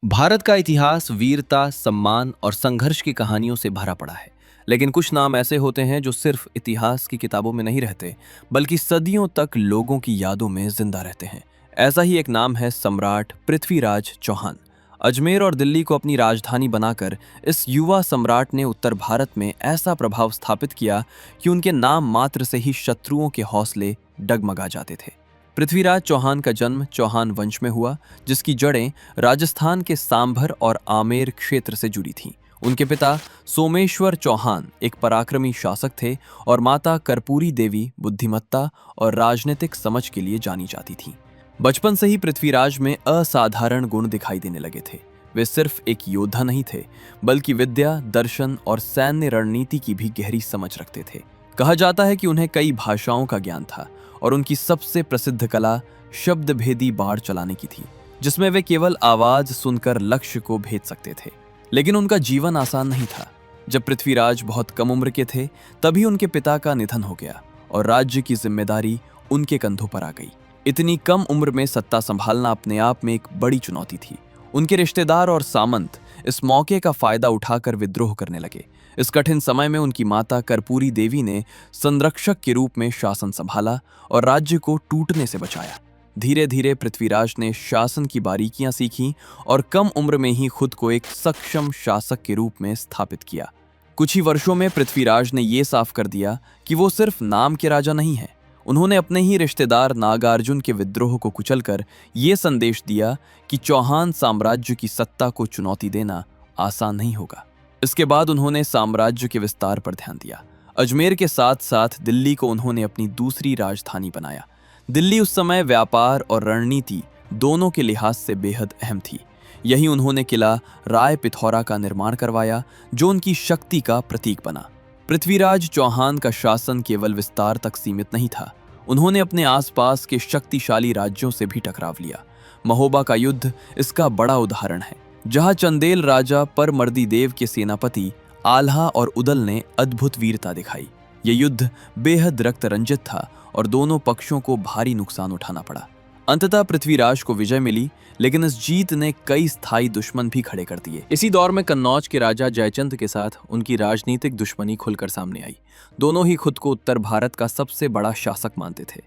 भारत का इतिहास वीरता, सम्मान और संघर्ष की कहानियों से भरा पड़ा है। लेकिन कुछ नाम ऐसे होते हैं जो सिर्फ इतिहास की किताबों में नहीं रहते, बल्कि सदियों तक लोगों की यादों में जिंदा रहते हैं। ऐसा ही एक नाम है सम्राट पृथ्वीराज चौहान। अजमेर और दिल्ली को अपनी राजधानी बनाकर इस युवा सम्राट ने उत्तर भारत में ऐसा प्रभाव स्थापित किया कि उनके नाम मात्र से ही शत्रुओं के हौसले डगमगा जाते थे। पृथ्वीराज चौहान का जन्म चौहान वंश में हुआ, जिसकी जड़ें राजस्थान के सांभर और आमेर क्षेत्र से जुड़ी थीं। उनके पिता सोमेश्वर चौहान एक पराक्रमी शासक थे और माता कर्पूरी देवी बुद्धिमत्ता और राजनीतिक समझ के लिए जानी जाती थीं। बचपन से ही पृथ्वीराज में असाधारण गुण दिखाई देने लगे थे। वे सिर्फ एक योद्धा नहीं थे, बल्कि विद्या, दर्शन और सैन्य रणनीति की भी गहरी समझ रखते थे। कहा जाता है कि उन्हें कई भाषाओं का ज्ञान था और उनकी सबसे प्रसिद्ध कला शब्द भेदी बाढ़ चलाने की थी, जिसमें वे केवल आवाज सुनकर लक्ष्य को भेद सकते थे। लेकिन उनका जीवन आसान नहीं था। जब पृथ्वीराज बहुत कम उम्र के थे, तभी उनके पिता का निधन हो गया और राज्य की जिम्मेदारी उनके कंधों पर आ गई। इतनी कम उम्र में सत्ता संभालना अपने आप में एक बड़ी चुनौती थी। उनके रिश्तेदार और सामंत इस मौके का फायदा उठाकर विद्रोह करने लगे। इस कठिन समय में उनकी माता कर्पूरी देवी ने संरक्षक के रूप में शासन संभाला और राज्य को टूटने से बचाया। धीरे धीरे पृथ्वीराज ने शासन की बारीकियां सीखीं और कम उम्र में ही खुद को एक सक्षम शासक के रूप में स्थापित किया। कुछ ही वर्षों में पृथ्वीराज ने यह साफ कर दिया कि वो सिर्फ नाम के राजा नहीं हैं। उन्होंने अपने ही रिश्तेदार नागार्जुन के विद्रोह को कुचलकर ये संदेश दिया कि चौहान साम्राज्य की सत्ता को चुनौती देना आसान नहीं होगा। इसके बाद उन्होंने साम्राज्य के विस्तार पर ध्यान दिया। अजमेर के साथ साथ दिल्ली को उन्होंने अपनी दूसरी राजधानी बनाया। दिल्ली उस समय व्यापार और रणनीति दोनों के लिहाज से बेहद अहम थी। यही उन्होंने किला राय पिथौरा का निर्माण करवाया, जो उनकी शक्ति का प्रतीक बना। पृथ्वीराज चौहान का शासन केवल विस्तार तक सीमित नहीं था। उन्होंने अपने आसपास के शक्तिशाली राज्यों से भी टकराव लिया। महोबा का युद्ध इसका बड़ा उदाहरण है, जहां चंदेल राजा परमर्दी देव के सेनापति आल्हा और उदल ने अद्भुत वीरता दिखाई। ये युद्ध बेहद रक्त रंजित था और दोनों पक्षों को भारी नुकसान उठाना पड़ा। अंततः पृथ्वीराज को विजय मिली, लेकिन इस जीत ने कई स्थायी दुश्मन भी खड़े कर दिए। इसी दौर में कन्नौज के राजा जयचंद के साथ उनकी राजनीतिक दुश्मनी खुलकर सामने आई। दोनों ही खुद को उत्तर भारत का सबसे बड़ा शासक मानते थे।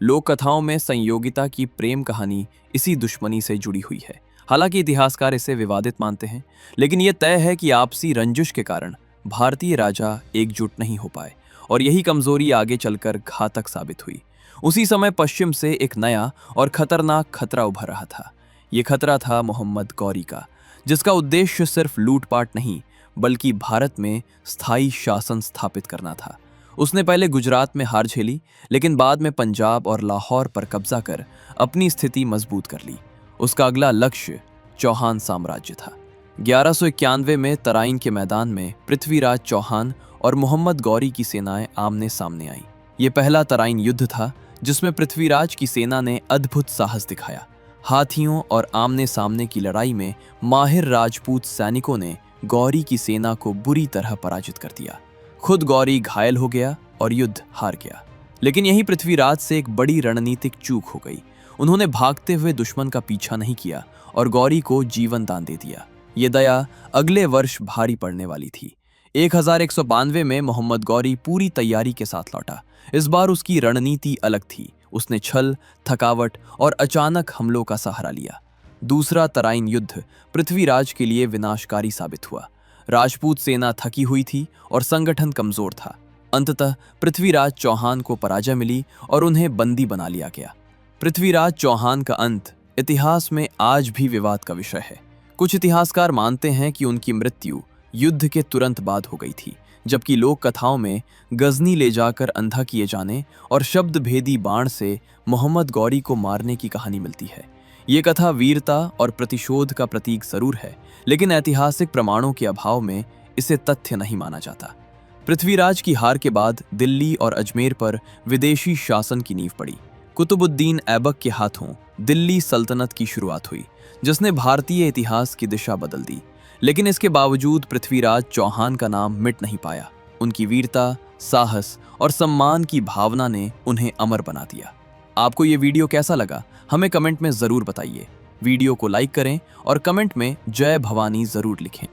लोक कथाओं में संयोगिता की प्रेम कहानी इसी दुश्मनी से जुड़ी हुई है। हालांकि इतिहासकार इसे विवादित मानते हैं, लेकिन यह तय है कि आपसी रंजिश के कारण भारतीय राजा एकजुट नहीं हो पाए और यही कमजोरी आगे चलकर घातक साबित हुई। उसी समय पश्चिम से एक नया और खतरनाक खतरा उभर रहा था। ये खतरा था मोहम्मद गौरी का, जिसका उद्देश्य सिर्फ लूटपाट नहीं, बल्कि भारत में स्थायी शासन स्थापित करना था। उसने पहले गुजरात में हार झेली, लेकिन बाद में पंजाब और लाहौर पर कब्जा कर अपनी स्थिति मजबूत कर ली। उसका अगला लक्ष्य चौहान साम्राज्य था। 1191 में तराइन के मैदान में पृथ्वीराज चौहान और मोहम्मद गौरी की सेनाएं आमने सामने आईं। ये पहला तराइन युद्ध था, जिसमें पृथ्वीराज की सेना ने अद्भुत साहस दिखाया। हाथियों और आमने सामने की लड़ाई में माहिर राजपूत सैनिकों ने गौरी की सेना को बुरी तरह पराजित कर दिया। खुद गौरी घायल हो गया और युद्ध हार गया। लेकिन यही पृथ्वीराज से एक बड़ी रणनीतिक चूक हो गई। उन्होंने भागते हुए दुश्मन का पीछा नहीं किया और गौरी को जीवन दान दे दिया। ये दया अगले वर्ष भारी पड़ने वाली थी। 1192 में मोहम्मद गौरी पूरी तैयारी के साथ लौटा। इस बार उसकी रणनीति अलग थी। उसने छल, थकावट और अचानक हमलों का सहारा लिया। दूसरा तराइन युद्ध पृथ्वीराज के लिए विनाशकारी साबित हुआ। राजपूत सेना थकी हुई थी और संगठन कमजोर था। अंततः पृथ्वीराज चौहान को पराजय मिली और उन्हें बंदी बना लिया गया। पृथ्वीराज चौहान का अंत इतिहास में आज भी विवाद का विषय है। कुछ इतिहासकार मानते हैं कि उनकी मृत्यु युद्ध के तुरंत बाद हो गई थी, जबकि लोक कथाओं में गजनी ले जाकर अंधा किए जाने और शब्द भेदी बाण से मोहम्मद गौरी को मारने की कहानी मिलती है। ये कथा वीरता और प्रतिशोध का प्रतीक जरूर है, लेकिन ऐतिहासिक प्रमाणों के अभाव में इसे तथ्य नहीं माना जाता। पृथ्वीराज की हार के बाद दिल्ली और अजमेर पर विदेशी शासन की नींव पड़ी। कुतुबुद्दीन ऐबक के हाथों दिल्ली सल्तनत की शुरुआत हुई, जिसने भारतीय इतिहास की दिशा बदल दी। लेकिन इसके बावजूद पृथ्वीराज चौहान का नाम मिट नहीं पाया। उनकी वीरता, साहस और सम्मान की भावना ने उन्हें अमर बना दिया। आपको ये वीडियो कैसा लगा, हमें कमेंट में जरूर बताइए। वीडियो को लाइक करें और कमेंट में जय भवानी जरूर लिखें।